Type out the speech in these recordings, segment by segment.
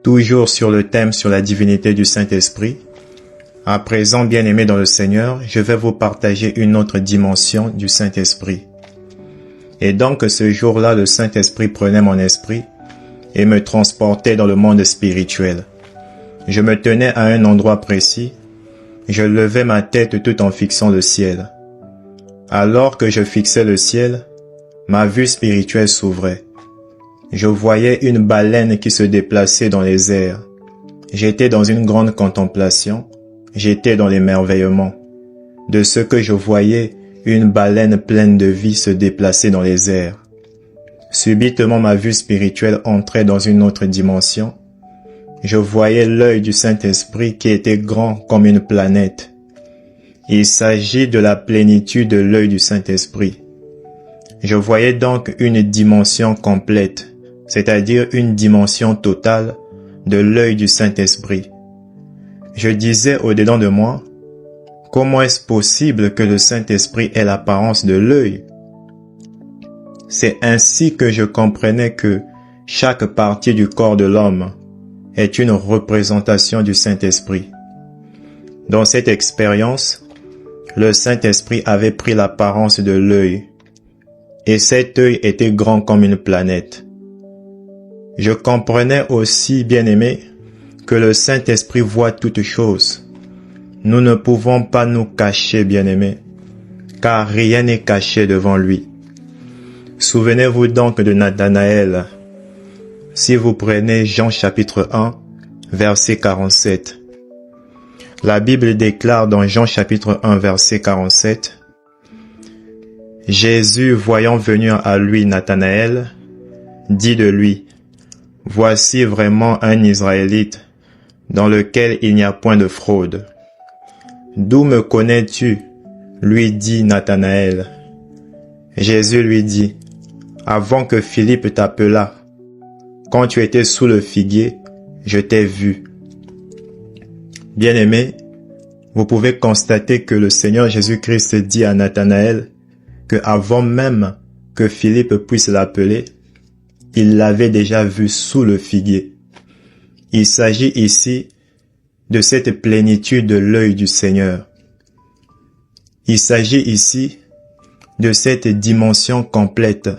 Toujours sur le thème sur la divinité du Saint-Esprit. À présent, bien-aimés dans le Seigneur, je vais vous partager une autre dimension du Saint-Esprit. Et donc, ce jour-là, le Saint-Esprit prenait mon esprit et me transportait dans le monde spirituel. Je me tenais à un endroit précis. Je levais ma tête tout en fixant le ciel. Alors que je fixais le ciel, ma vue spirituelle s'ouvrait. Je voyais une baleine qui se déplaçait dans les airs. J'étais dans une grande contemplation. J'étais dans l'émerveillement. De ce que je voyais, une baleine pleine de vie se déplaçait dans les airs. Subitement, ma vue spirituelle entrait dans une autre dimension. Je voyais l'œil du Saint-Esprit qui était grand comme une planète. Il s'agit de la plénitude de l'œil du Saint-Esprit. Je voyais donc une dimension complète, c'est-à-dire une dimension totale de l'œil du Saint-Esprit. Je disais au-dedans de moi, comment est-ce possible que le Saint-Esprit ait l'apparence de l'œil? C'est ainsi que je comprenais que chaque partie du corps de l'homme est une représentation du Saint-Esprit. Dans cette expérience, le Saint-Esprit avait pris l'apparence de l'œil, et cet œil était grand comme une planète. Je comprenais aussi, bien-aimé, que le Saint-Esprit voit toutes choses. Nous ne pouvons pas nous cacher, bien-aimé, car rien n'est caché devant lui. Souvenez-vous donc de Nathanaël. Si vous prenez Jean chapitre 1, verset 47. La Bible déclare dans Jean chapitre 1, verset 47, « Jésus, voyant venir à lui Nathanaël, dit de lui, « Voici vraiment un Israélite, dans lequel il n'y a point de fraude. » « D'où me connais-tu » lui dit Nathanaël. Jésus lui dit, « Avant que Philippe t'appelât, quand tu étais sous le figuier, je t'ai vu. » Bien-aimé, vous pouvez constater que le Seigneur Jésus-Christ dit à Nathanaël que avant même que Philippe puisse l'appeler, il l'avait déjà vu sous le figuier. Il s'agit ici de cette plénitude de l'œil du Seigneur. Il s'agit ici de cette dimension complète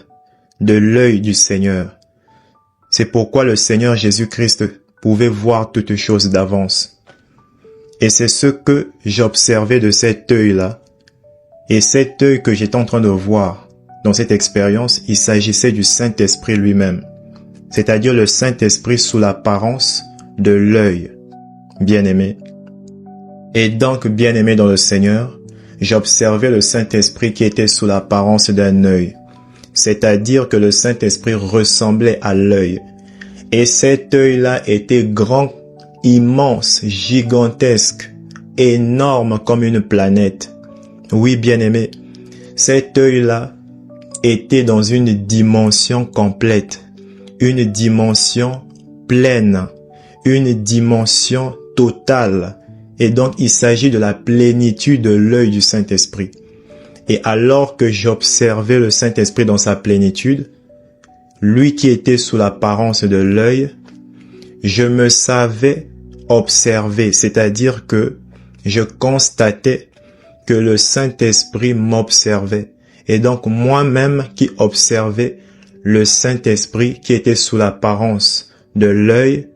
de l'œil du Seigneur. C'est pourquoi le Seigneur Jésus-Christ pouvait voir toutes choses d'avance. Et c'est ce que j'observais de cet œil-là. Et cet œil que j'étais en train de voir dans cette expérience, il s'agissait du Saint-Esprit lui-même. C'est-à-dire le Saint-Esprit sous l'apparence de l'œil. Bien-aimé. Et donc, bien-aimé dans le Seigneur, j'observais le Saint-Esprit qui était sous l'apparence d'un œil. C'est-à-dire que le Saint-Esprit ressemblait à l'œil. Et cet œil-là était grand, immense, gigantesque, énorme comme une planète. Oui, bien-aimé, cet œil-là était dans une dimension complète, une dimension pleine, une dimension totale. Et donc, il s'agit de la plénitude de l'œil du Saint-Esprit. Et alors que j'observais le Saint-Esprit dans sa plénitude, lui qui était sous l'apparence de l'œil, je me savais observer, c'est-à-dire que je constatais que le Saint-Esprit m'observait. Et donc, moi-même qui observais le Saint-Esprit qui était sous l'apparence de l'œil,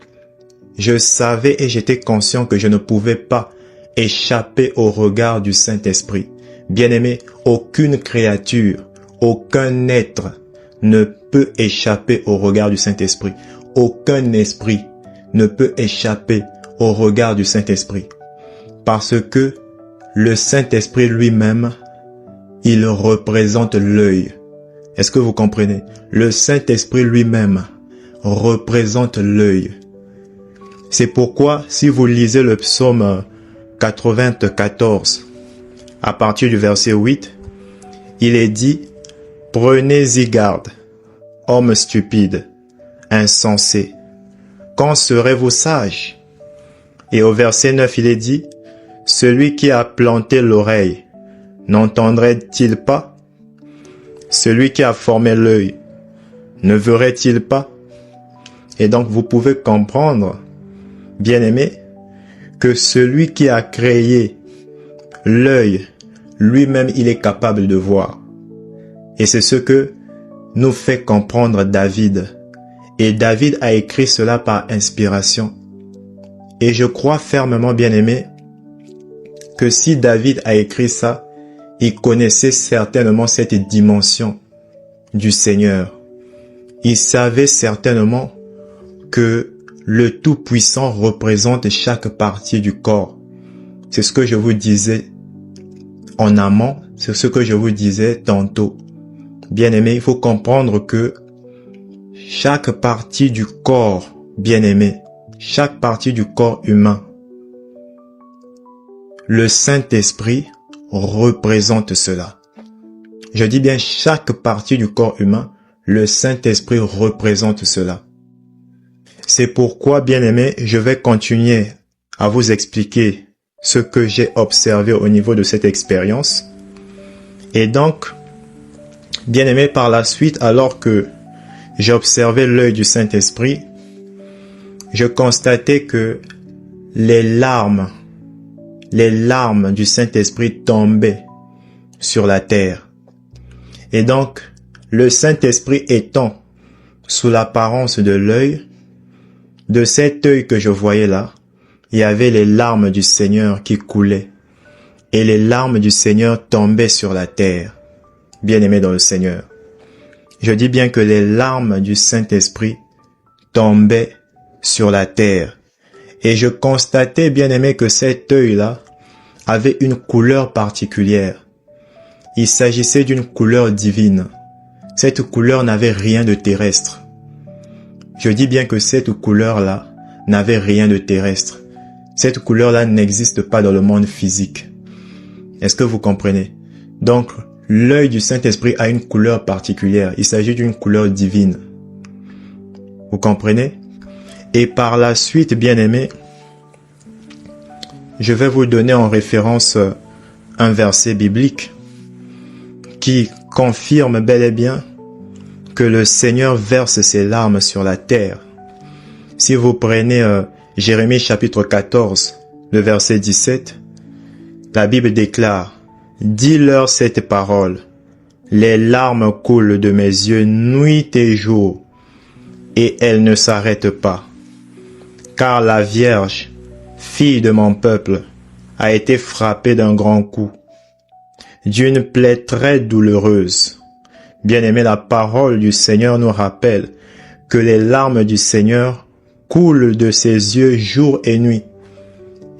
je savais et j'étais conscient que je ne pouvais pas échapper au regard du Saint-Esprit. Bien-aimé, aucune créature, aucun être ne peut échapper au regard du Saint-Esprit. Aucun esprit ne peut échapper au regard du Saint-Esprit. Parce que le Saint-Esprit lui-même, il représente l'œil. Est-ce que vous comprenez? Le Saint-Esprit lui-même représente l'œil. C'est pourquoi, si vous lisez le psaume 94, à partir du verset 8, il est dit, « Prenez-y garde, hommes stupides, insensés, quand serez-vous sages ?» Et au verset 9, il est dit, « Celui qui a planté l'oreille, n'entendrait-il pas? Celui qui a formé l'œil, ne verrait-il pas? » Et donc vous pouvez comprendre, bien-aimés, que celui qui a créé l'œil, lui-même il est capable de voir. Et c'est ce que nous fait comprendre David. Et David a écrit cela par inspiration. Et je crois fermement, bien-aimé, que si David a écrit ça, il connaissait certainement cette dimension du Seigneur. Il savait certainement que le Tout-Puissant représente chaque partie du corps. C'est ce que je vous disais en amont, c'est ce que je vous disais tantôt. Bien-aimé, il faut comprendre que chaque partie du corps, bien-aimé, chaque partie du corps humain, le Saint-Esprit représente cela. Je dis bien chaque partie du corps humain, le Saint-Esprit représente cela. C'est pourquoi, bien-aimé, je vais continuer à vous expliquer ce que j'ai observé au niveau de cette expérience. Et donc, bien-aimé, par la suite, alors que j'ai observé l'œil du Saint-Esprit, je constatais que les larmes du Saint-Esprit tombaient sur la terre. Et donc, le Saint-Esprit étant sous l'apparence de l'œil, de cet œil que je voyais là, il y avait les larmes du Seigneur qui coulaient. Et les larmes du Seigneur tombaient sur la terre. Bien-aimés dans le Seigneur. Je dis bien que les larmes du Saint-Esprit tombaient sur la terre. Et je constatais, bien-aimé, que cet œil-là avait une couleur particulière. Il s'agissait d'une couleur divine. Cette couleur n'avait rien de terrestre. Je dis bien que cette couleur-là n'avait rien de terrestre. Cette couleur-là n'existe pas dans le monde physique. Est-ce que vous comprenez? Donc, l'œil du Saint-Esprit a une couleur particulière. Il s'agit d'une couleur divine. Vous comprenez? Et par la suite, bien-aimés, je vais vous donner en référence un verset biblique qui confirme bel et bien que le Seigneur verse ses larmes sur la terre. Si vous prenez Jérémie chapitre 14, le verset 17, la Bible déclare « Dis-leur cette parole, les larmes coulent de mes yeux nuit et jour, et elles ne s'arrêtent pas. Car la Vierge, fille de mon peuple, a été frappée d'un grand coup, d'une plaie très douloureuse. » Bien-aimé, la parole du Seigneur nous rappelle que les larmes du Seigneur coulent de ses yeux jour et nuit.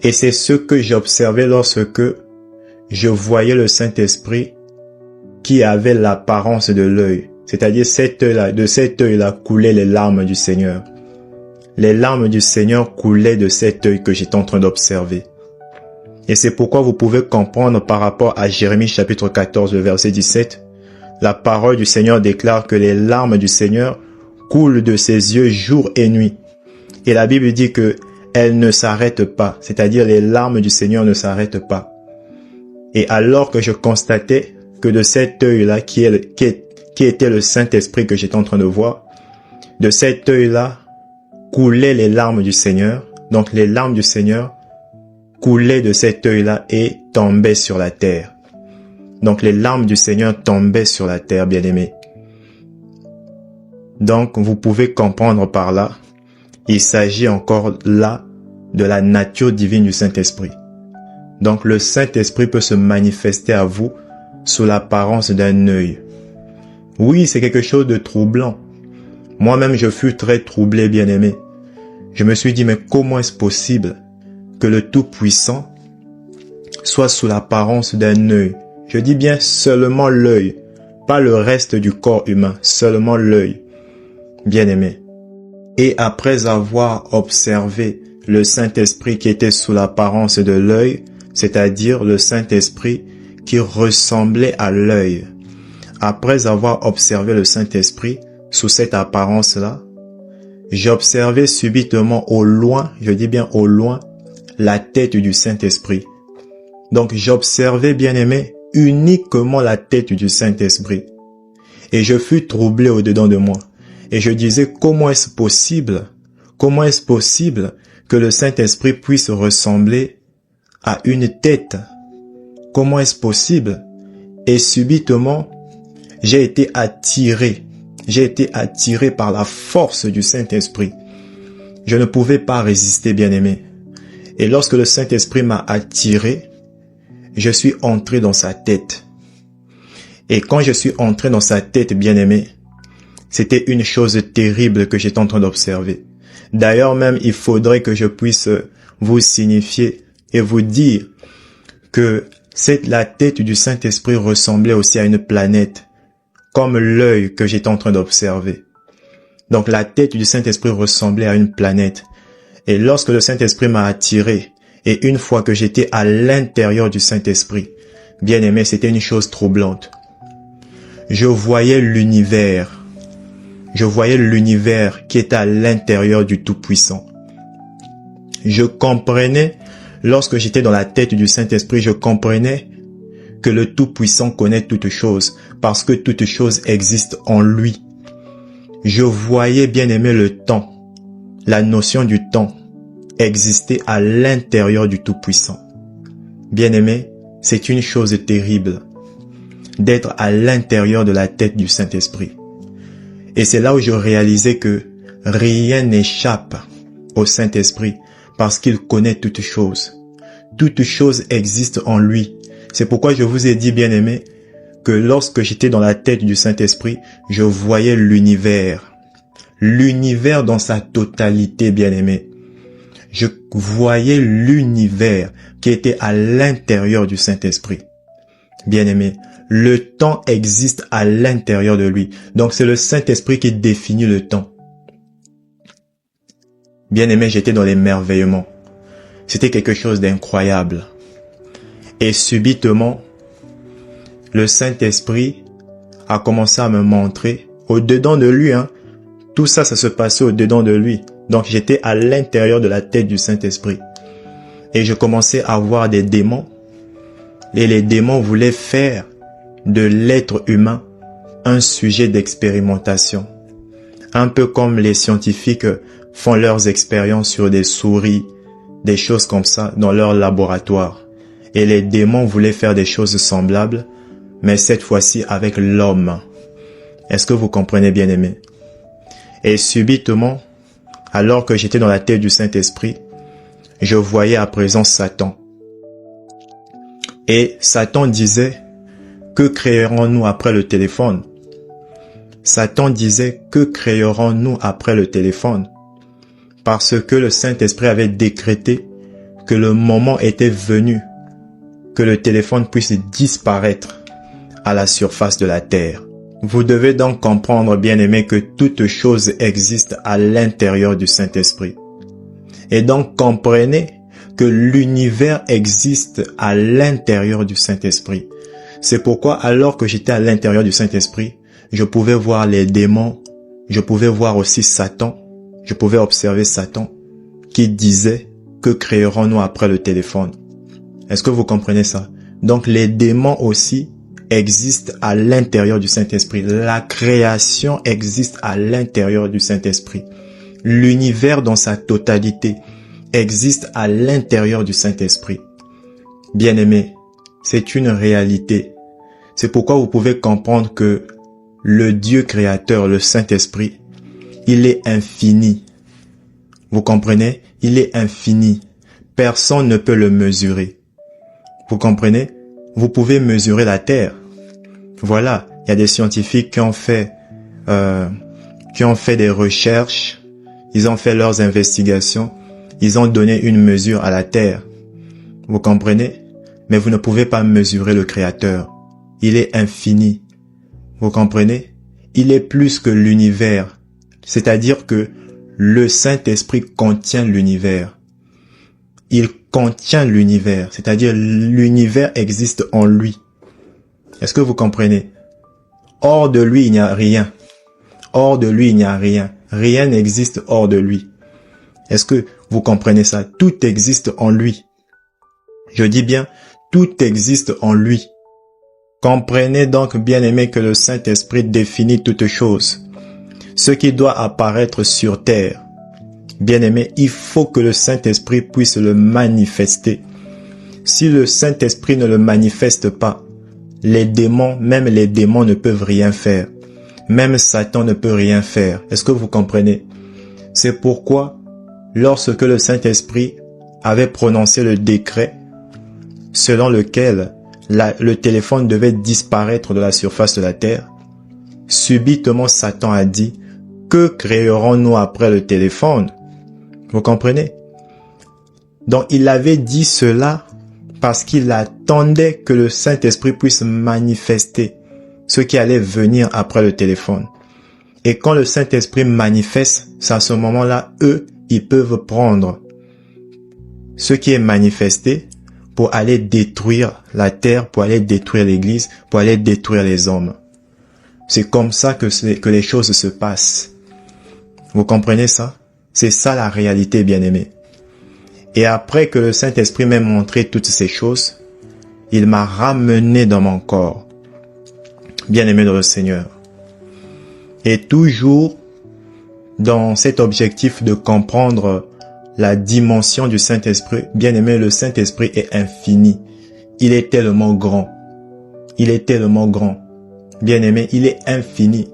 Et c'est ce que j'observais lorsque je voyais le Saint-Esprit qui avait l'apparence de l'œil. C'est-à-dire de cet œil-là coulaient les larmes du Seigneur. Les larmes du Seigneur coulaient de cet œil que j'étais en train d'observer. Et c'est pourquoi vous pouvez comprendre par rapport à Jérémie chapitre 14, le verset 17, la parole du Seigneur déclare que les larmes du Seigneur coulent de ses yeux jour et nuit. Et la Bible dit que elles ne s'arrêtent pas, c'est-à-dire les larmes du Seigneur ne s'arrêtent pas. Et alors que je constatais que de cet œil-là, qui était le Saint-Esprit que j'étais en train de voir, de cet œil-là coulaient les larmes du Seigneur. Donc les larmes du Seigneur coulaient de cet œil-là et tombaient sur la terre. Donc les larmes du Seigneur tombaient sur la terre, bien-aimés. Donc vous pouvez comprendre par là, il s'agit encore là de la nature divine du Saint-Esprit. Donc le Saint-Esprit peut se manifester à vous sous l'apparence d'un œil. Oui, c'est quelque chose de troublant. Moi-même, je fus très troublé, bien-aimé. Je me suis dit, mais comment est-ce possible que le Tout-Puissant soit sous l'apparence d'un œil? Je dis bien seulement l'œil, pas le reste du corps humain, seulement l'œil, bien-aimé. Et après avoir observé le Saint-Esprit qui était sous l'apparence de l'œil, c'est-à-dire le Saint-Esprit qui ressemblait à l'œil, après avoir observé le Saint-Esprit sous cette apparence-là, j'observais subitement au loin, je dis bien au loin, la tête du Saint-Esprit. Donc j'observais, bien-aimé, uniquement la tête du Saint-Esprit. Et je fus troublé au-dedans de moi. Et je disais, comment est-ce possible? Comment est-ce possible que le Saint-Esprit puisse ressembler à une tête? Comment est-ce possible? Et subitement, j'ai été attiré par la force du Saint-Esprit. Je ne pouvais pas résister, bien-aimé. Et lorsque le Saint-Esprit m'a attiré, je suis entré dans sa tête. Et quand je suis entré dans sa tête, bien-aimé, c'était une chose terrible que j'étais en train d'observer. D'ailleurs même, il faudrait que je puisse vous signifier et vous dire que la tête du Saint-Esprit ressemblait aussi à une planète, comme l'œil que j'étais en train d'observer. Donc la tête du Saint-Esprit ressemblait à une planète. Et lorsque le Saint-Esprit m'a attiré, et une fois que j'étais à l'intérieur du Saint-Esprit, bien aimé, c'était une chose troublante. Je voyais l'univers. Je voyais l'univers qui était à l'intérieur du Tout-Puissant. Je comprenais, lorsque j'étais dans la tête du Saint-Esprit, je comprenais que le Tout-Puissant connaît toutes choses, parce que toutes choses existent en lui. Je voyais, bien aimé, le temps, la notion du temps, exister à l'intérieur du Tout-Puissant. Bien aimé, c'est une chose terrible d'être à l'intérieur de la tête du Saint-Esprit. Et c'est là où je réalisais que rien n'échappe au Saint-Esprit parce qu'il connaît toutes choses. Toutes choses existent en lui. C'est pourquoi je vous ai dit, bien aimé, que lorsque j'étais dans la tête du Saint-Esprit, je voyais l'univers. L'univers dans sa totalité, bien aimé. Je voyais l'univers qui était à l'intérieur du Saint-Esprit. Bien aimé, le temps existe à l'intérieur de lui. Donc c'est le Saint-Esprit qui définit le temps. Bien aimé, j'étais dans l'émerveillement. C'était quelque chose d'incroyable. Et subitement, le Saint-Esprit a commencé à me montrer au-dedans de lui. Tout ça, ça se passait au-dedans de lui. Donc j'étais à l'intérieur de la tête du Saint-Esprit. Et je commençais à voir des démons. Et les démons voulaient faire de l'être humain un sujet d'expérimentation. Un peu comme les scientifiques font leurs expériences sur des souris, des choses comme ça dans leur laboratoire. Et les démons voulaient faire des choses semblables, mais cette fois-ci avec l'homme. Est-ce que vous comprenez, bien aimé? Et subitement, alors que j'étais dans la tête du Saint-Esprit, je voyais à présent Satan. Et Satan disait, que créerons-nous après le téléphone? Satan disait, que créerons-nous après le téléphone? Parce que le Saint-Esprit avait décrété que le moment était venu que le téléphone puisse disparaître à la surface de la terre. Vous devez donc comprendre, bien-aimés, que toute chose existe à l'intérieur du Saint-Esprit. Et donc comprenez que l'univers existe à l'intérieur du Saint-Esprit. C'est pourquoi alors que j'étais à l'intérieur du Saint-Esprit, je pouvais voir les démons, je pouvais voir aussi Satan, je pouvais observer Satan qui disait que créerons-nous après le téléphone. Est-ce que vous comprenez ça? Donc les démons aussi existent à l'intérieur du Saint-Esprit. La création existe à l'intérieur du Saint-Esprit. L'univers dans sa totalité existe à l'intérieur du Saint-Esprit. Bien-aimés, c'est une réalité. C'est pourquoi vous pouvez comprendre que le Dieu créateur, le Saint-Esprit, il est infini. Vous comprenez? Il est infini. Personne ne peut le mesurer. Vous comprenez? Vous pouvez mesurer la Terre. Voilà, il y a des scientifiques qui ont fait des recherches, ils ont fait leurs investigations, ils ont donné une mesure à la Terre. Vous comprenez? Mais vous ne pouvez pas mesurer le Créateur. Il est infini. Vous comprenez? Il est plus que l'univers. C'est-à-dire que le Saint-Esprit contient l'univers. Il contient l'univers, c'est-à-dire l'univers existe en lui. Est-ce que vous comprenez? Hors de lui, il n'y a rien. Hors de lui, il n'y a rien. Rien n'existe hors de lui. Est-ce que vous comprenez ça? Tout existe en lui. Je dis bien, tout existe en lui. Comprenez donc, bien-aimés, que le Saint-Esprit définit toutes choses. ce qui doit apparaître sur terre. Bien-aimé, il faut que le Saint-Esprit puisse le manifester. Si le Saint-Esprit ne le manifeste pas, les démons, même les démons ne peuvent rien faire. Même Satan ne peut rien faire. Est-ce que vous comprenez? C'est pourquoi, lorsque le Saint-Esprit avait prononcé le décret selon lequel le téléphone devait disparaître de la surface de la terre, subitement Satan a dit, que créerons-nous après le téléphone? Vous comprenez? Donc il avait dit cela parce qu'il attendait que le Saint-Esprit puisse manifester ce qui allait venir après le téléphone. Et quand le Saint-Esprit manifeste, c'est à ce moment-là, eux, ils peuvent prendre ce qui est manifesté pour aller détruire la terre, pour aller détruire l'Église, pour aller détruire les hommes. C'est comme ça que les choses se passent. Vous comprenez ça? C'est ça la réalité, bien-aimé. Et après que le Saint-Esprit m'ait montré toutes ces choses, il m'a ramené dans mon corps. Bien-aimé dans le Seigneur. Et toujours dans cet objectif de comprendre la dimension du Saint-Esprit, bien-aimé, le Saint-Esprit est infini. Il est tellement grand. Il est tellement grand. Bien-aimé, il est infini.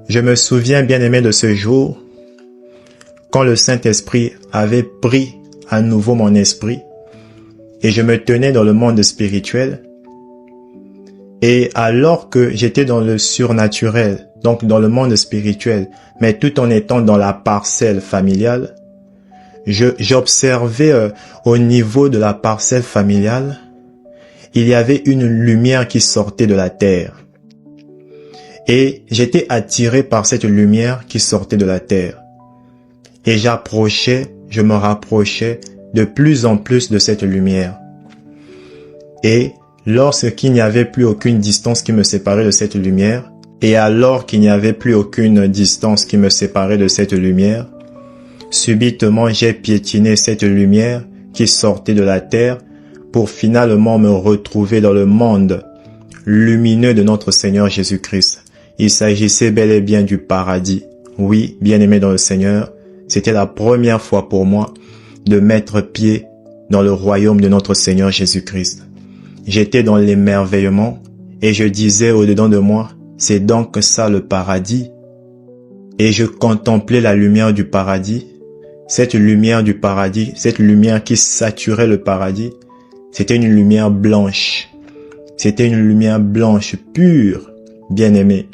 Je me souviens, bien-aimé, de ce jour, quand le Saint-Esprit avait pris à nouveau mon esprit, et je me tenais dans le monde spirituel, et alors que j'étais dans le surnaturel, donc dans le monde spirituel, mais tout en étant dans la parcelle familiale, j'observais au niveau de la parcelle familiale, il y avait une lumière qui sortait de la terre. Et j'étais attiré par cette lumière qui sortait de la terre. Et je me rapprochais de plus en plus de cette lumière. Et lorsqu'il n'y avait plus aucune distance qui me séparait de cette lumière, et alors qu'il n'y avait plus aucune distance qui me séparait de cette lumière, subitement j'ai piétiné cette lumière qui sortait de la terre pour finalement me retrouver dans le monde lumineux de notre Seigneur Jésus-Christ. Il s'agissait bel et bien du paradis. Oui, bien-aimé dans le Seigneur, c'était la première fois pour moi de mettre pied dans le royaume de notre Seigneur Jésus-Christ. J'étais dans l'émerveillement et je disais au-dedans de moi, c'est donc ça le paradis. Et je contemplais la lumière du paradis. Cette lumière du paradis, cette lumière qui saturait le paradis, c'était une lumière blanche. C'était une lumière blanche pure, bien-aimée.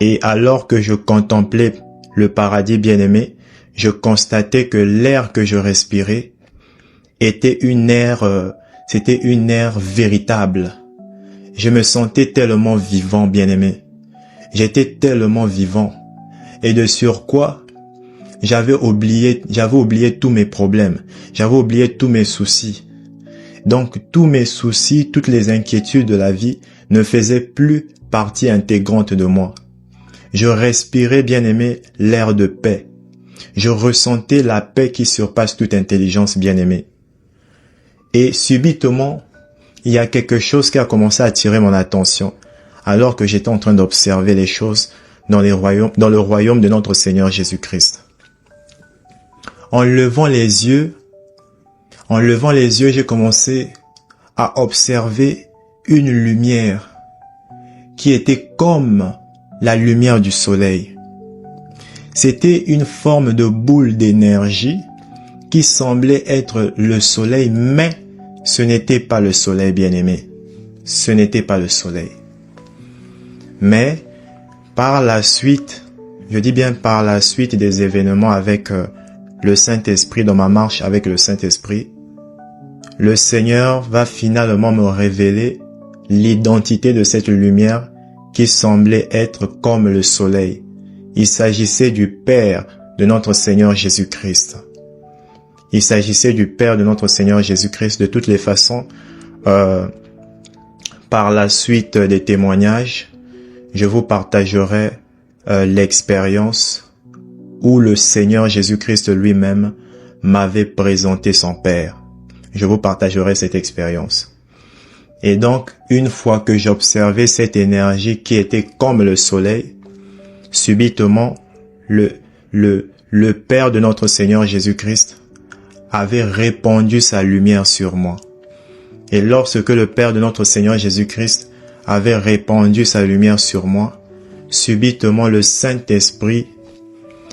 Et alors que je contemplais le paradis bien-aimé, je constatais que l'air que je respirais était c'était une air véritable. Je me sentais tellement vivant, bien-aimé. J'étais tellement vivant. Et de surcroît, j'avais oublié tous mes problèmes. J'avais oublié tous mes soucis. Donc, tous mes soucis, toutes les inquiétudes de la vie ne faisaient plus partie intégrante de moi. Je respirais, bien-aimé, l'air de paix. Je ressentais la paix qui surpasse toute intelligence, bien-aimé. Et subitement, il y a quelque chose qui a commencé à attirer mon attention, alors que j'étais en train d'observer les choses dans le royaume de notre Seigneur Jésus-Christ. En levant les yeux, j'ai commencé à observer une lumière qui était comme la lumière du soleil. C'était une forme de boule d'énergie qui semblait être le soleil, mais ce n'était pas le soleil, bien-aimé. Ce n'était pas le soleil. Mais par la suite, je dis bien par la suite des événements avec le Saint-Esprit, dans ma marche avec le Saint-Esprit, le Seigneur va finalement me révéler l'identité de cette lumière qui semblait être comme le soleil. Il s'agissait du Père de notre Seigneur Jésus-Christ. Il s'agissait du Père de notre Seigneur Jésus-Christ. De toutes les façons, par la suite des témoignages, je vous partagerai l'expérience où le Seigneur Jésus-Christ lui-même m'avait présenté son Père. Je vous partagerai cette expérience. Et donc, une fois que j'observais cette énergie qui était comme le soleil, Subitement, le Père de notre Seigneur Jésus-Christ avait répandu sa lumière sur moi. Et lorsque le Père de notre Seigneur Jésus-Christ avait répandu sa lumière sur moi, subitement le Saint-Esprit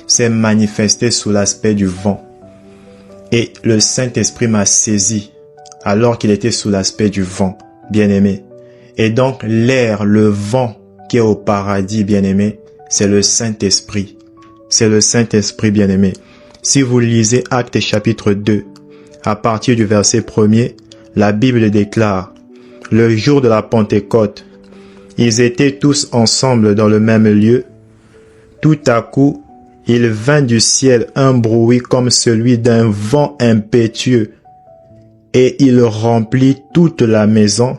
s'est manifesté sous l'aspect du vent. Et le Saint-Esprit m'a saisi alors qu'il était sous l'aspect du vent, bien-aimé. Et donc l'air, le vent qui est au paradis, bien-aimé, c'est le Saint-Esprit. C'est le Saint-Esprit, bien-aimé. Si vous lisez Actes chapitre 2, à partir du verset 1er, la Bible déclare, « Le jour de la Pentecôte, ils étaient tous ensemble dans le même lieu. Tout à coup, il vint du ciel un bruit comme celui d'un vent impétueux, et il remplit toute la maison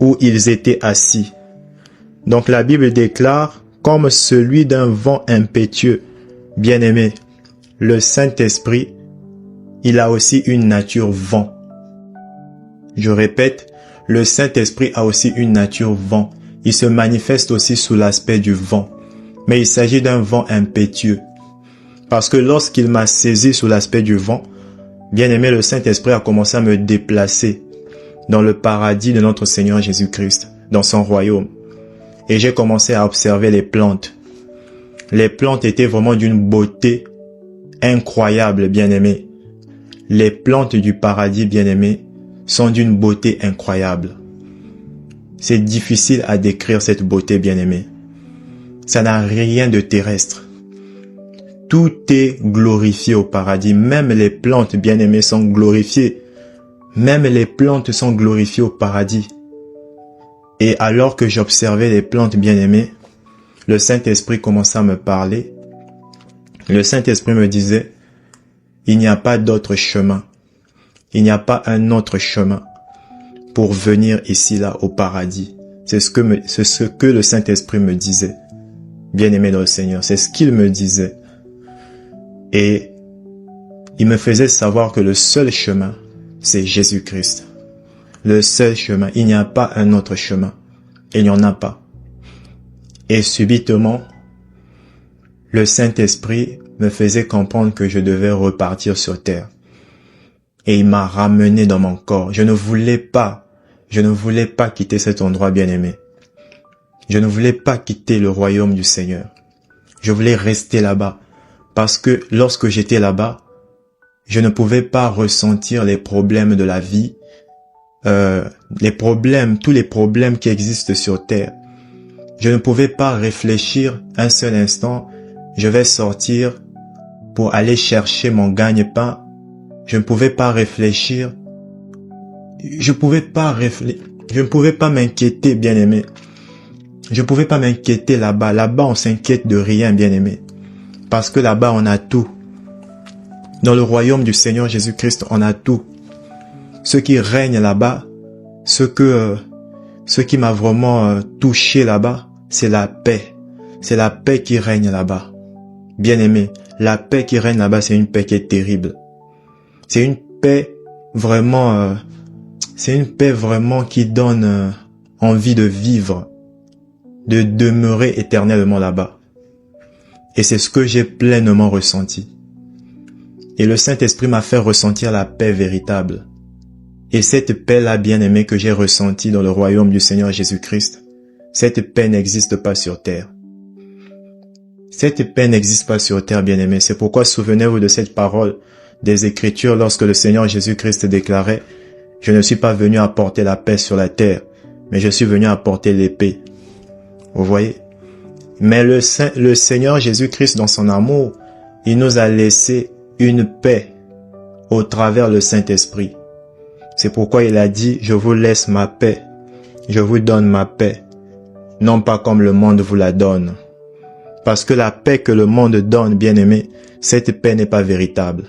où ils étaient assis. » Donc la Bible déclare, comme celui d'un vent impétueux. Bien-aimé, le Saint-Esprit, il a aussi une nature vent. Je répète, le Saint-Esprit a aussi une nature vent. Il se manifeste aussi sous l'aspect du vent. Mais il s'agit d'un vent impétueux. Parce que lorsqu'il m'a saisi sous l'aspect du vent, bien-aimé, le Saint-Esprit a commencé à me déplacer dans le paradis de notre Seigneur Jésus-Christ, dans son royaume. Et j'ai commencé à observer les plantes. Les plantes étaient vraiment d'une beauté incroyable, bien-aimé. Les plantes du paradis, bien-aimé, sont d'une beauté incroyable. C'est difficile à décrire cette beauté, bien-aimé. Ça n'a rien de terrestre. Tout est glorifié au paradis. Même les plantes, bien-aimées, sont glorifiées. Même les plantes sont glorifiées au paradis. Et alors que j'observais les plantes bien-aimées, le Saint-Esprit commença à me parler. Le Saint-Esprit me disait, il n'y a pas d'autre chemin. Il n'y a pas un autre chemin pour venir ici, là, au paradis. C'est ce que le Saint-Esprit me disait. Bien-aimé dans le Seigneur, c'est ce qu'il me disait. Et il me faisait savoir que le seul chemin, c'est Jésus-Christ. Le seul chemin, il n'y a pas un autre chemin. Il n'y en a pas. Et subitement, le Saint-Esprit me faisait comprendre que je devais repartir sur terre. Et il m'a ramené dans mon corps. Je ne voulais pas quitter cet endroit bien-aimé. Je ne voulais pas quitter le royaume du Seigneur. Je voulais rester là-bas. Parce que lorsque j'étais là-bas, je ne pouvais pas ressentir les problèmes de la vie, tous les problèmes qui existent sur terre. Je ne pouvais pas réfléchir un seul instant, je vais sortir pour aller chercher mon gagne-pain. Je ne pouvais pas réfléchir. Je ne pouvais pas m'inquiéter, bien-aimé. Je ne pouvais pas m'inquiéter là-bas. Là-bas, on s'inquiète de rien, bien-aimé. Parce que là-bas, on a tout. Dans le royaume du Seigneur Jésus-Christ, on a tout. Ce qui règne là-bas, ce qui m'a vraiment touché là-bas, c'est la paix. C'est la paix qui règne là-bas. Bien-aimé, la paix qui règne là-bas, c'est une paix qui est terrible. C'est une paix vraiment qui donne envie de vivre, de demeurer éternellement là-bas. Et c'est ce que j'ai pleinement ressenti. Et le Saint-Esprit m'a fait ressentir la paix véritable. Et cette paix-là, bien-aimée, que j'ai ressentie dans le royaume du Seigneur Jésus-Christ, cette paix n'existe pas sur terre. Cette paix n'existe pas sur terre, bien-aimée. C'est pourquoi souvenez-vous de cette parole des Écritures lorsque le Seigneur Jésus-Christ déclarait « Je ne suis pas venu apporter la paix sur la terre, mais je suis venu apporter l'épée. » Vous voyez? Mais le Seigneur Jésus-Christ, dans son amour, il nous a laissé une paix au travers le Saint-Esprit. C'est pourquoi il a dit, je vous laisse ma paix, je vous donne ma paix, non pas comme le monde vous la donne. Parce que la paix que le monde donne, bien-aimé, cette paix n'est pas véritable.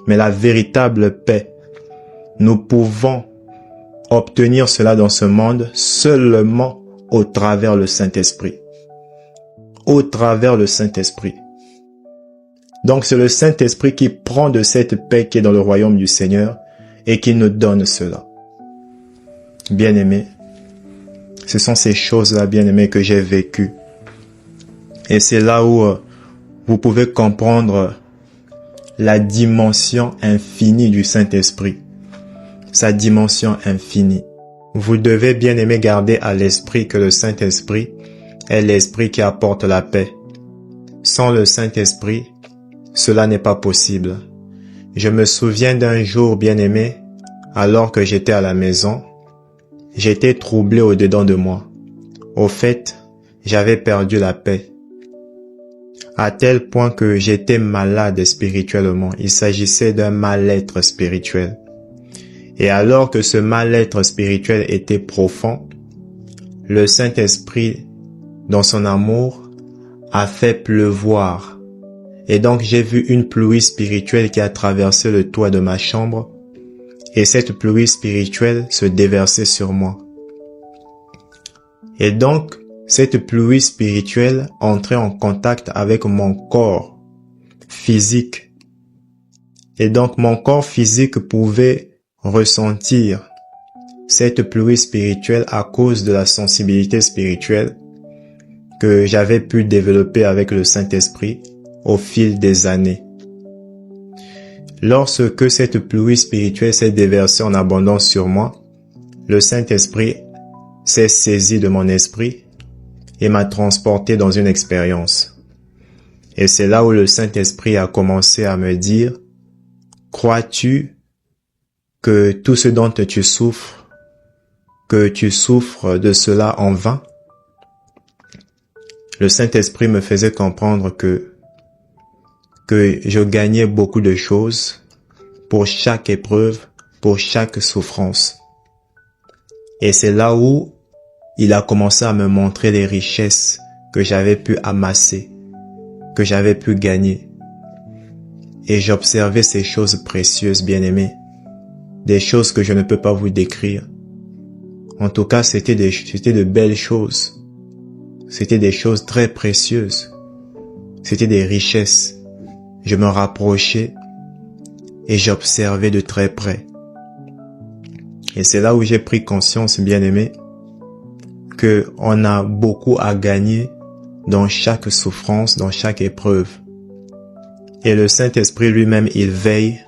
Mais la véritable paix, nous pouvons obtenir cela dans ce monde seulement au travers le Saint-Esprit. Au travers le Saint-Esprit. Donc c'est le Saint-Esprit qui prend de cette paix qui est dans le royaume du Seigneur et qui nous donne cela. Bien-aimé, ce sont ces choses-là, bien-aimé, que j'ai vécues. Et c'est là où vous pouvez comprendre la dimension infinie du Saint-Esprit. Sa dimension infinie. Vous devez bien aimer garder à l'esprit que le Saint-Esprit est l'esprit qui apporte la paix. Sans le Saint-Esprit, cela n'est pas possible. Je me souviens d'un jour bien aimé, alors que j'étais à la maison, j'étais troublé au-dedans de moi. Au fait, j'avais perdu la paix. À tel point que j'étais malade spirituellement. Il s'agissait d'un mal-être spirituel. Et alors que ce mal-être spirituel était profond, le Saint-Esprit, dans son amour, a fait pleuvoir. Et donc j'ai vu une pluie spirituelle qui a traversé le toit de ma chambre, et cette pluie spirituelle se déversait sur moi. Et donc, cette pluie spirituelle entrait en contact avec mon corps physique. Et donc mon corps physique pouvait ressentir cette pluie spirituelle à cause de la sensibilité spirituelle que j'avais pu développer avec le Saint-Esprit au fil des années. Lorsque cette pluie spirituelle s'est déversée en abondance sur moi, le Saint-Esprit s'est saisi de mon esprit et m'a transporté dans une expérience. Et c'est là où le Saint-Esprit a commencé à me dire, crois-tu que tout ce dont tu souffres, que tu souffres de cela en vain? Le Saint-Esprit me faisait comprendre que je gagnais beaucoup de choses pour chaque épreuve, pour chaque souffrance. Et c'est là où il a commencé à me montrer les richesses que j'avais pu amasser, que j'avais pu gagner. Et j'observais ces choses précieuses, bien-aimées, des choses que je ne peux pas vous décrire. En tout cas, c'était de belles choses. C'était des choses très précieuses. C'était des richesses. Je me rapprochais et j'observais de très près. Et c'est là où j'ai pris conscience, bien-aimé, que on a beaucoup à gagner dans chaque souffrance, dans chaque épreuve. Et le Saint-Esprit lui-même, il veille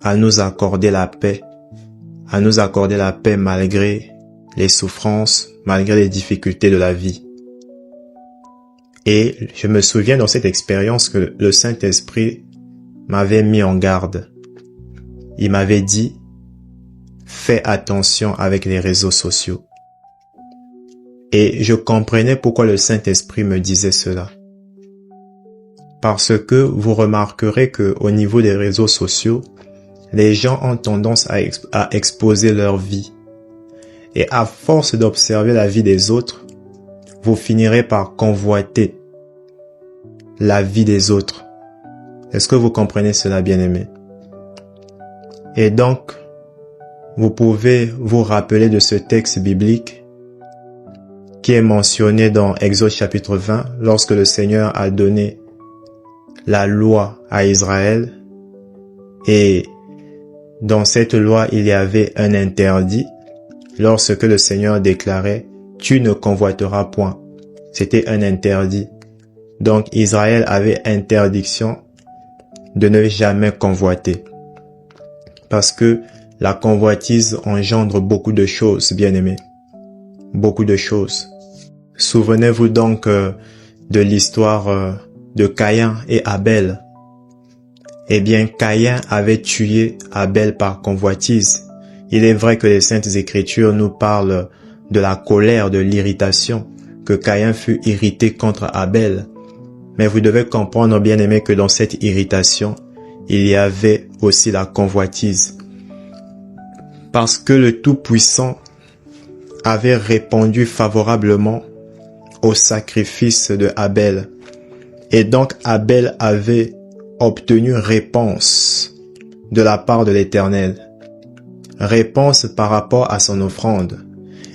à nous accorder la paix, malgré les souffrances, malgré les difficultés de la vie. Et je me souviens dans cette expérience que le Saint-Esprit m'avait mis en garde. Il m'avait dit, fais attention avec les réseaux sociaux. Et je comprenais pourquoi le Saint-Esprit me disait cela. Parce que vous remarquerez que au niveau des réseaux sociaux, les gens ont tendance à exposer leur vie. Et à force d'observer la vie des autres, vous finirez par convoiter la vie des autres. Est-ce que vous comprenez cela, bien-aimé? Et donc, vous pouvez vous rappeler de ce texte biblique qui est mentionné dans Exode chapitre 20, lorsque le Seigneur a donné la loi à Israël. Et dans cette loi, il y avait un interdit lorsque le Seigneur déclarait « Tu ne convoiteras point ». C'était un interdit. Donc Israël avait interdiction de ne jamais convoiter. Parce que la convoitise engendre beaucoup de choses, bien-aimés. Beaucoup de choses. Souvenez-vous donc de l'histoire de Caïn et Abel. Eh bien, Caïn avait tué Abel par convoitise. Il est vrai que les Saintes Écritures nous parlent de la colère, de l'irritation, que Caïn fut irrité contre Abel. Mais vous devez comprendre, bien-aimés, que dans cette irritation, il y avait aussi la convoitise. Parce que le Tout-Puissant avait répondu favorablement au sacrifice de Abel. Et donc Abel avait obtenu réponse de la part de l'Éternel. Réponse par rapport à son offrande.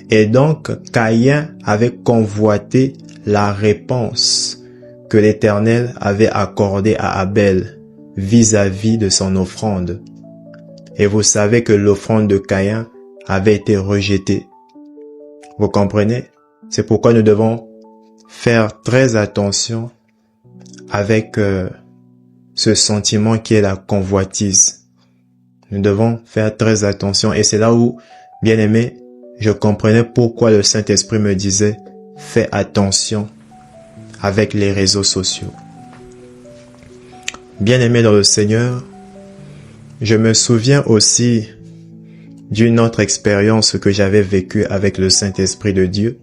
Et donc Caïn avait convoité la réponse que l'Éternel avait accordée à Abel vis-à-vis de son offrande. Et vous savez que l'offrande de Caïn avait été rejetée. Vous comprenez? C'est pourquoi nous devons faire très attention avec ce sentiment qui est la convoitise. Nous devons faire très attention et c'est là où, bien aimé, je comprenais pourquoi le Saint-Esprit me disait « Fais attention avec les réseaux sociaux ». Bien aimé dans le Seigneur, je me souviens aussi d'une autre expérience que j'avais vécue avec le Saint-Esprit de Dieu.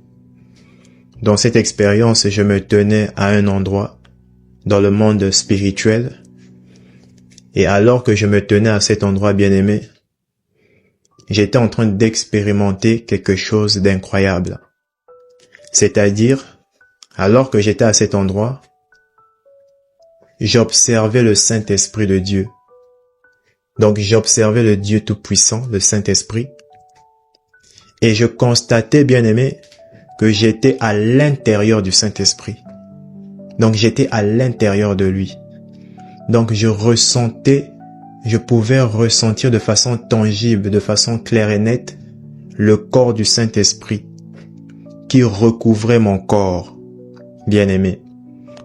Dans cette expérience, je me tenais à un endroit dans le monde spirituel. Et alors que je me tenais à cet endroit bien-aimé, j'étais en train d'expérimenter quelque chose d'incroyable. C'est-à-dire, alors que j'étais à cet endroit, j'observais le Saint-Esprit de Dieu. Donc j'observais le Dieu Tout-Puissant, le Saint-Esprit, et je constatais, bien-aimé, que j'étais à l'intérieur du Saint-Esprit. Donc j'étais à l'intérieur de lui. Donc je pouvais ressentir de façon tangible, de façon claire et nette, le corps du Saint-Esprit qui recouvrait mon corps, bien-aimé.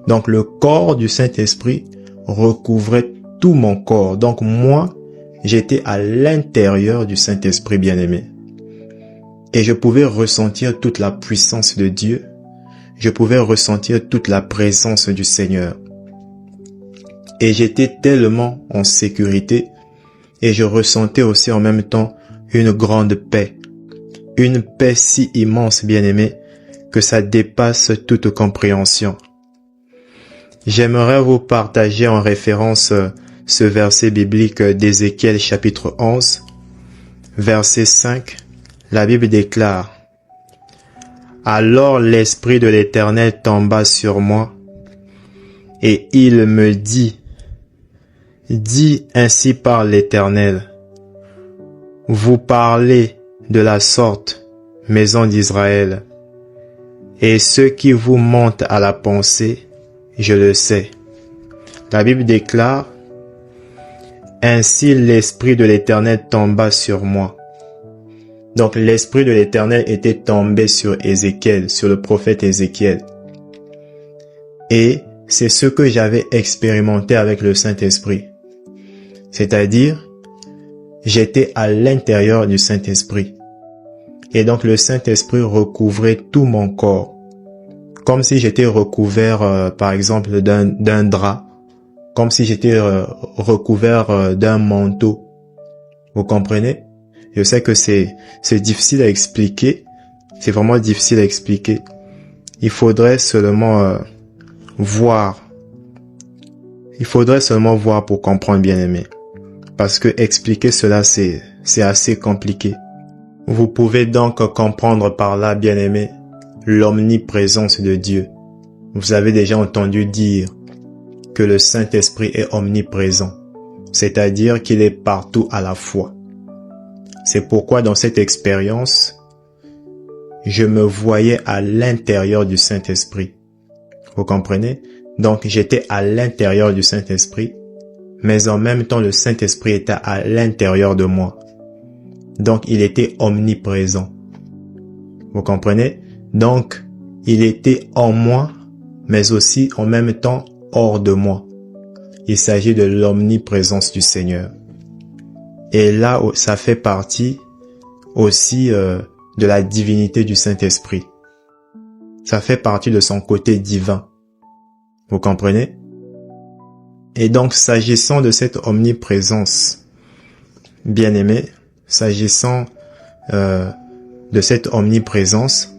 Donc le corps du Saint-Esprit recouvrait tout mon corps. Donc moi, j'étais à l'intérieur du Saint-Esprit, bien-aimé. Et je pouvais ressentir toute la puissance de Dieu. Je pouvais ressentir toute la présence du Seigneur. Et j'étais tellement en sécurité et je ressentais aussi en même temps une grande paix. Une paix si immense, bien-aimé, que ça dépasse toute compréhension. J'aimerais vous partager en référence ce verset biblique d'Ézéchiel chapitre 11, verset 5. La Bible déclare: « Alors l'Esprit de l'Éternel tomba sur moi, et il me dit, dis ainsi par l'Éternel, vous parlez de la sorte, maison d'Israël, et ce qui vous monte à la pensée, je le sais. » La Bible déclare, « Ainsi l'Esprit de l'Éternel tomba sur moi. » Donc l'Esprit de l'Éternel était tombé sur Ézéchiel, sur le prophète Ézéchiel. Et c'est ce que j'avais expérimenté avec le Saint-Esprit. C'est-à-dire, j'étais à l'intérieur du Saint-Esprit. Et donc le Saint-Esprit recouvrait tout mon corps. Comme si j'étais recouvert, par exemple, d'un drap. Comme si j'étais recouvert d'un manteau. Vous comprenez? Je sais que c'est difficile à expliquer. C'est vraiment difficile à expliquer. Il faudrait seulement voir. Il faudrait seulement voir pour comprendre, bien aimé. Parce que expliquer cela, c'est assez compliqué. Vous pouvez donc comprendre par là, bien aimé, l'omniprésence de Dieu. Vous avez déjà entendu dire que le Saint-Esprit est omniprésent. C'est-à-dire qu'il est partout à la fois. C'est pourquoi dans cette expérience, je me voyais à l'intérieur du Saint-Esprit. Vous comprenez? Donc j'étais à l'intérieur du Saint-Esprit, mais en même temps le Saint-Esprit était à l'intérieur de moi. Donc il était omniprésent. Vous comprenez? Donc il était en moi, mais aussi en même temps hors de moi. Il s'agit de l'omniprésence du Seigneur. Et là, ça fait partie aussi de la divinité du Saint-Esprit. Ça fait partie de son côté divin. Vous comprenez? Et donc, s'agissant de cette omniprésence, bien-aimé, s'agissant de cette omniprésence,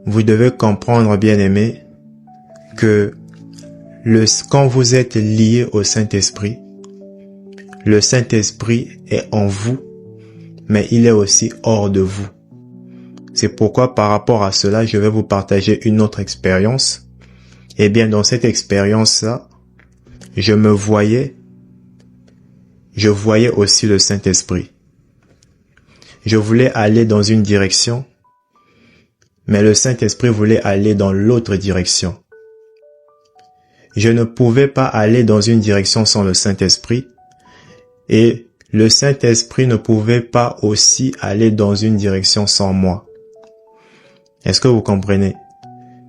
vous devez comprendre, bien-aimé, que quand vous êtes lié au Saint-Esprit, le Saint-Esprit est en vous, mais il est aussi hors de vous. C'est pourquoi par rapport à cela, je vais vous partager une autre expérience. Eh bien, dans cette expérience-là, je voyais aussi le Saint-Esprit. Je voulais aller dans une direction, mais le Saint-Esprit voulait aller dans l'autre direction. Je ne pouvais pas aller dans une direction sans le Saint-Esprit, et le Saint-Esprit ne pouvait pas aussi aller dans une direction sans moi. Est-ce que vous comprenez?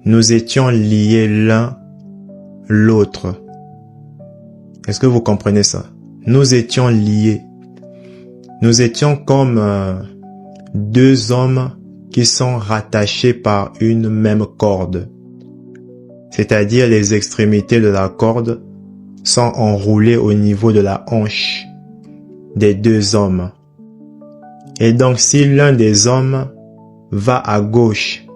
nous étions liés l'un l'autre. Est-ce que vous comprenez ça? Nous étions liés. Nous étions comme deux hommes qui sont rattachés par une même corde. C'est-à-dire les extrémités de la corde sont enroulées au niveau de la hanche des deux hommes. Et donc si l'un des hommes va à gauche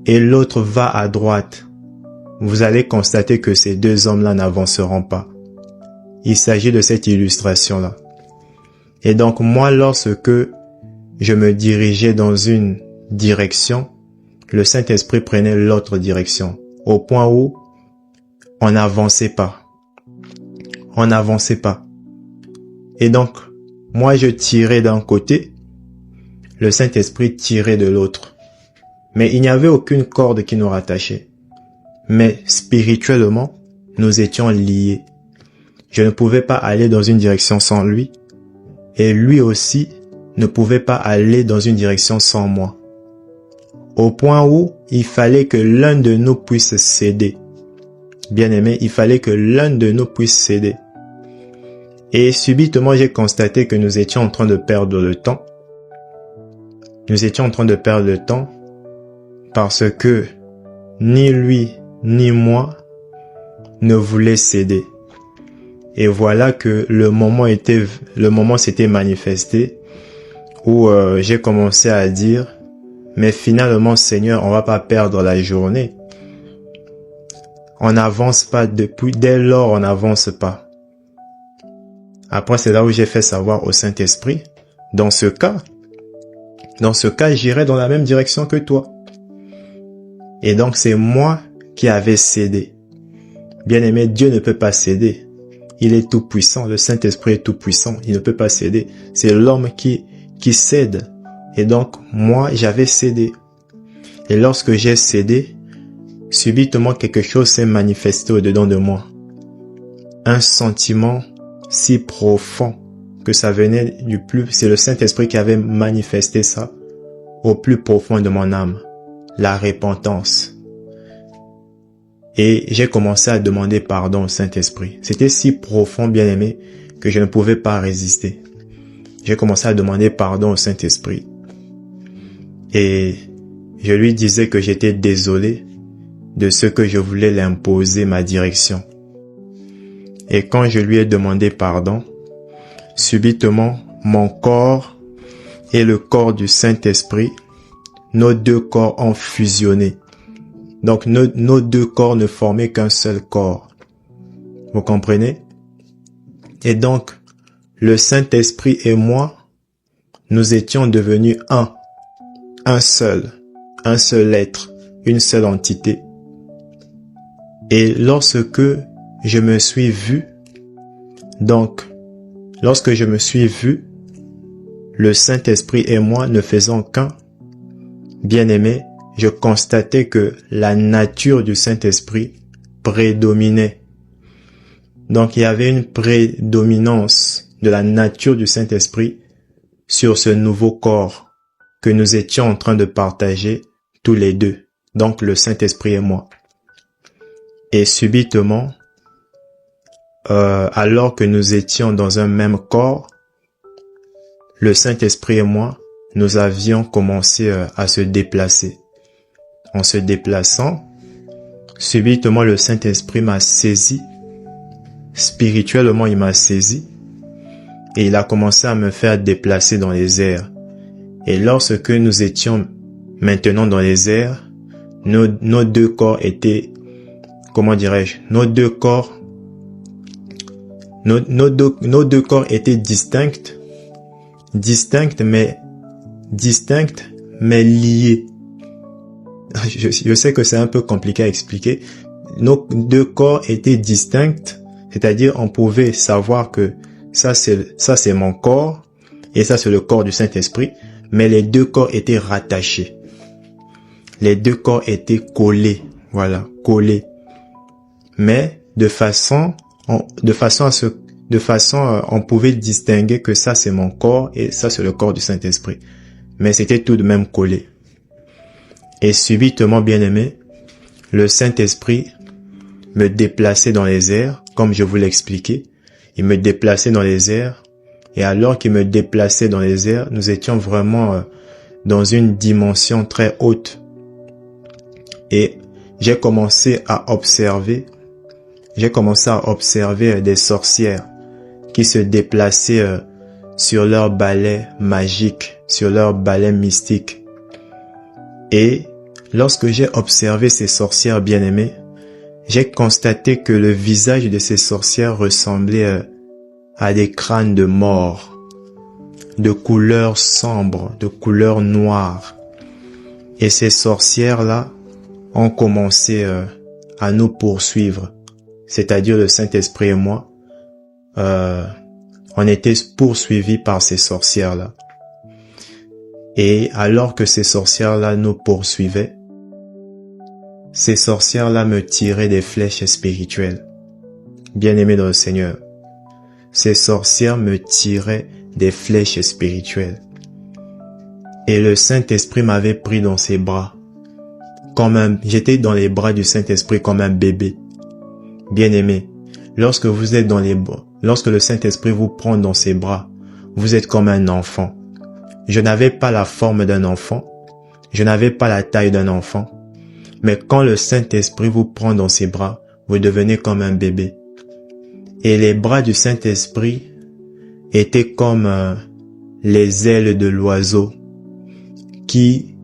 et l'autre va à droite, vous allez constater que ces deux hommes-là n'avanceront pas. Il s'agit de cette illustration-là. Et donc moi, lorsque je me dirigeais dans une direction, le Saint-Esprit prenait l'autre direction, au point où on n'avançait pas. On n'avançait pas. Et donc, moi je tirais d'un côté, le Saint-Esprit tirait de l'autre. Mais il n'y avait aucune corde qui nous rattachait. Mais spirituellement, nous étions liés. Je ne pouvais pas aller dans une direction sans lui, et lui aussi ne pouvait pas aller dans une direction sans moi. Au point où il fallait que l'un de nous puisse céder. Bien-aimé, il fallait que l'un de nous puisse céder. Et subitement, j'ai constaté que nous étions en train de perdre le temps. Nous étions en train de perdre le temps parce que ni lui ni moi ne voulaient céder. Et voilà que le moment s'était manifesté où j'ai commencé à dire, mais finalement Seigneur, on va pas perdre la journée. On n'avance pas dès lors on n'avance pas. Après c'est là où j'ai fait savoir au Saint-Esprit, dans ce cas, j'irai dans la même direction que toi. Et donc c'est moi qui avais cédé. Bien-aimé, Dieu ne peut pas céder. Il est tout puissant, le Saint-Esprit est tout puissant, il ne peut pas céder. C'est l'homme qui cède. Et donc, moi, j'avais cédé. Et lorsque j'ai cédé, subitement quelque chose s'est manifesté au-dedans de moi. Un sentiment si profond que ça venait c'est le Saint-Esprit qui avait manifesté ça au plus profond de mon âme. La repentance. Et j'ai commencé à demander pardon au Saint-Esprit. C'était si profond, bien-aimé, que je ne pouvais pas résister. J'ai commencé à demander pardon au Saint-Esprit. Et je lui disais que j'étais désolé de ce que je voulais l'imposer ma direction. Et quand je lui ai demandé pardon, subitement, mon corps et le corps du Saint-Esprit, nos deux corps ont fusionné. Donc nos deux corps ne formaient qu'un seul corps. Vous comprenez? Et donc, le Saint-Esprit et moi, nous étions devenus un seul être, une seule entité. Et lorsque je me suis vu, le Saint-Esprit et moi ne faisant qu'un, bien-aimé, je constatais que la nature du Saint-Esprit prédominait. Donc il y avait une prédominance de la nature du Saint-Esprit sur ce nouveau corps que nous étions en train de partager tous les deux. Donc le Saint-Esprit et moi. Et subitement, alors que nous étions dans un même corps, le Saint-Esprit et moi, nous avions commencé à se déplacer. En se déplaçant, subitement le Saint-Esprit m'a saisi. Spirituellement, il m'a saisi. Et il a commencé à me faire déplacer dans les airs. Et lorsque nous étions maintenant dans les airs, nos deux corps étaient, comment dirais-je, nos deux corps étaient distincts mais liés. Je sais que c'est un peu compliqué à expliquer. Nos deux corps étaient distincts, c'est-à-dire on pouvait savoir que ça c'est mon corps et ça c'est le corps du Saint-Esprit, mais les deux corps étaient rattachés. Les deux corps étaient collés, voilà, collés. Mais de façon on pouvait distinguer que ça c'est mon corps et ça c'est le corps du Saint-Esprit. Mais c'était tout de même collé. Et subitement, bien-aimé, le Saint-Esprit me déplaçait dans les airs, comme je vous l'ai expliqué. Il me déplaçait dans les airs. Et alors qu'il me déplaçait dans les airs, nous étions vraiment dans une dimension très haute. Et j'ai commencé à observer des sorcières qui se déplaçaient sur leur balai magique, sur leur balai mystique. Et lorsque j'ai observé ces sorcières bien-aimées, j'ai constaté que le visage de ces sorcières ressemblait à des crânes de mort, de couleur sombre, de couleur noire. Et ces sorcières-là ont commencé à nous poursuivre, c'est-à-dire le Saint-Esprit et moi. On était poursuivis par ces sorcières-là. Et alors que ces sorcières-là nous poursuivaient, ces sorcières-là me tiraient des flèches spirituelles. Bien-aimés dans le Seigneur, ces sorcières me tiraient des flèches spirituelles. Et le Saint-Esprit m'avait pris dans ses bras. J'étais dans les bras du Saint-Esprit comme un bébé. Bien-aimé, lorsque le Saint-Esprit vous prend dans ses bras, vous êtes comme un enfant. Je n'avais pas la forme d'un enfant. Je n'avais pas la taille d'un enfant. Mais quand le Saint-Esprit vous prend dans ses bras, vous devenez comme un bébé. Et les bras du Saint-Esprit étaient comme les ailes de l'oiseau qui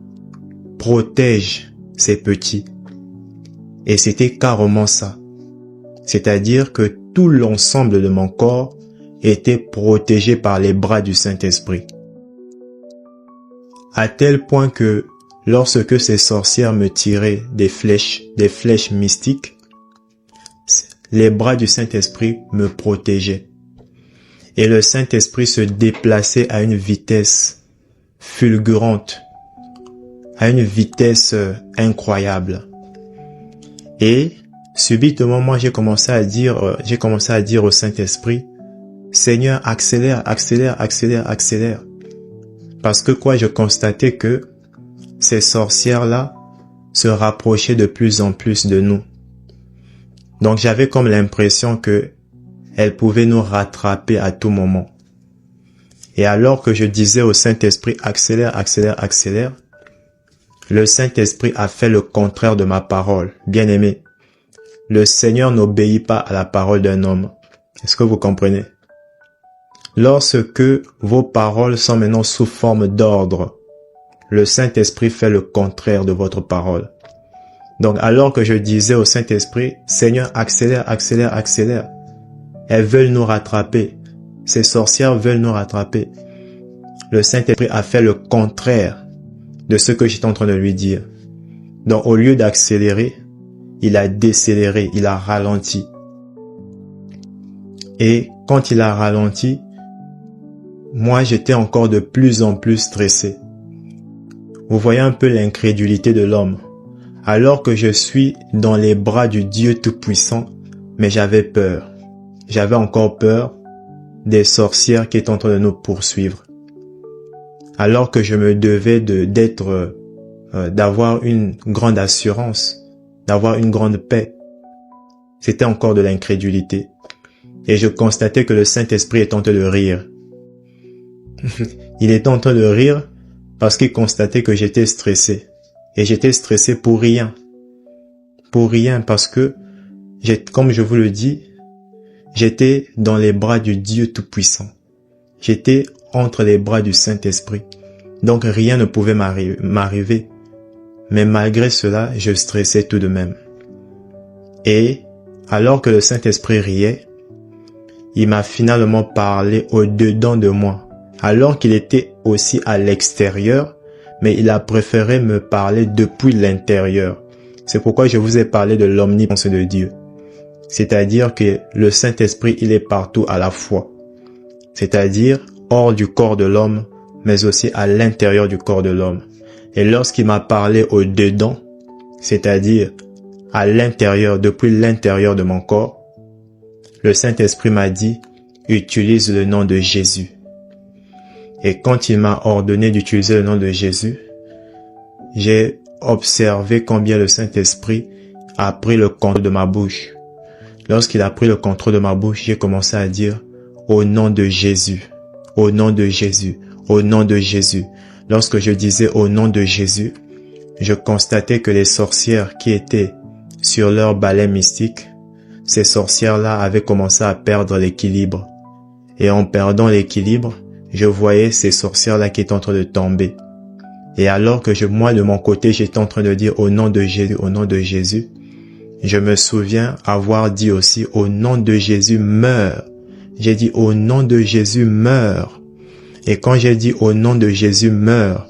protège ses petits. Et c'était carrément ça. C'est-à-dire que tout l'ensemble de mon corps était protégé par les bras du Saint-Esprit. À tel point que lorsque ces sorcières me tiraient des flèches mystiques, les bras du Saint-Esprit me protégeaient. Et le Saint-Esprit se déplaçait à une vitesse fulgurante, à une vitesse incroyable. Et subitement, moi, j'ai commencé à dire au Saint-Esprit, Seigneur, accélère, accélère, accélère, accélère. Parce que je constatais que ces sorcières-là se rapprochaient de plus en plus de nous. Donc j'avais comme l'impression que elles pouvaient nous rattraper à tout moment. Et alors que je disais au Saint-Esprit, accélère, accélère, accélère, le Saint-Esprit a fait le contraire de ma parole. Bien-aimé, le Seigneur n'obéit pas à la parole d'un homme. Est-ce que vous comprenez? Lorsque vos paroles sont maintenant sous forme d'ordre, le Saint-Esprit fait le contraire de votre parole. Donc alors que je disais au Saint-Esprit, Seigneur, accélère, accélère, accélère, elles veulent nous rattraper. Ces sorcières veulent nous rattraper. Le Saint-Esprit a fait le contraire de ce que j'étais en train de lui dire. Donc au lieu d'accélérer, il a décéléré, il a ralenti. Et quand il a ralenti, moi j'étais encore de plus en plus stressé. Vous voyez un peu l'incrédulité de l'homme. Alors que je suis dans les bras du Dieu Tout-Puissant, mais j'avais peur. J'avais encore peur des sorcières qui étaient en train de nous poursuivre. Alors que je me devais d'avoir une grande assurance, d'avoir une grande paix. C'était encore de l'incrédulité. Et je constatais que le Saint-Esprit est en train de rire. Il était en train de rire parce qu'il constatait que j'étais stressé. Et j'étais stressé pour rien. Pour rien parce que, comme je vous le dis, j'étais dans les bras du Dieu Tout-Puissant. J'étais entre les bras du Saint-Esprit. Donc rien ne pouvait m'arriver. Mais malgré cela, je stressais tout de même. Et alors que le Saint-Esprit riait, il m'a finalement parlé au-dedans de moi. Alors qu'il était aussi à l'extérieur, mais il a préféré me parler depuis l'intérieur. C'est pourquoi je vous ai parlé de l'omnipotence de Dieu. C'est-à-dire que le Saint-Esprit, il est partout à la fois. C'est-à-dire hors du corps de l'homme, mais aussi à l'intérieur du corps de l'homme. Et lorsqu'il m'a parlé au-dedans, c'est-à-dire à l'intérieur, depuis l'intérieur de mon corps, le Saint-Esprit m'a dit, utilise le nom de Jésus. Et quand il m'a ordonné d'utiliser le nom de Jésus, j'ai observé combien le Saint-Esprit, a pris le contrôle de ma bouche. Lorsqu'il a pris le contrôle de ma bouche, j'ai commencé à dire au nom de Jésus, au nom de Jésus, au nom de Jésus. Lorsque je disais au nom de Jésus, je constatais que les sorcières qui étaient sur leur balai mystique, ces sorcières-là avaient commencé à perdre l'équilibre. Et en perdant l'équilibre, je voyais ces sorcières-là qui étaient en train de tomber. Et alors que moi de mon côté, j'étais en train de dire au nom de Jésus, au nom de Jésus, je me souviens avoir dit aussi au nom de Jésus, meurs. J'ai dit au nom de Jésus, meurs. Et quand j'ai dit au nom de Jésus, meurs,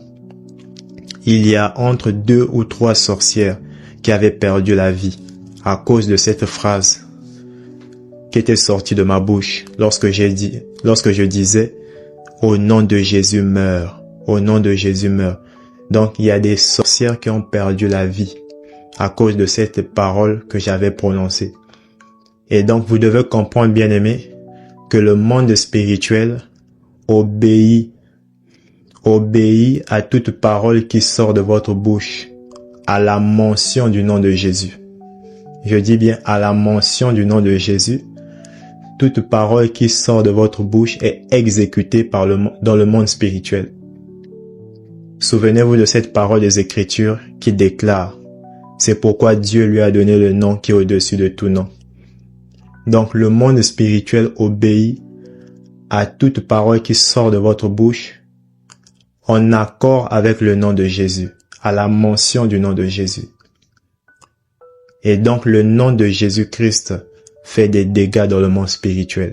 il y a entre 2 ou 3 sorcières qui avaient perdu la vie à cause de cette phrase qui était sortie de ma bouche lorsque je disais au nom de Jésus, meurs. Au nom de Jésus, meurs. Donc, il y a des sorcières qui ont perdu la vie à cause de cette parole que j'avais prononcée. Et donc, vous devez comprendre, bien-aimés, que le monde spirituel obéit à toute parole qui sort de votre bouche, à la mention du nom de Jésus. Je dis bien à la mention du nom de Jésus. Toute parole qui sort de votre bouche est exécutée dans le monde spirituel. Souvenez-vous de cette parole des Écritures qui déclare: c'est pourquoi Dieu lui a donné le nom qui est au-dessus de tout nom. Donc le monde spirituel obéit à toute parole qui sort de votre bouche en accord avec le nom de Jésus, à la mention du nom de Jésus. Et donc le nom de Jésus-Christ fait des dégâts dans le monde spirituel.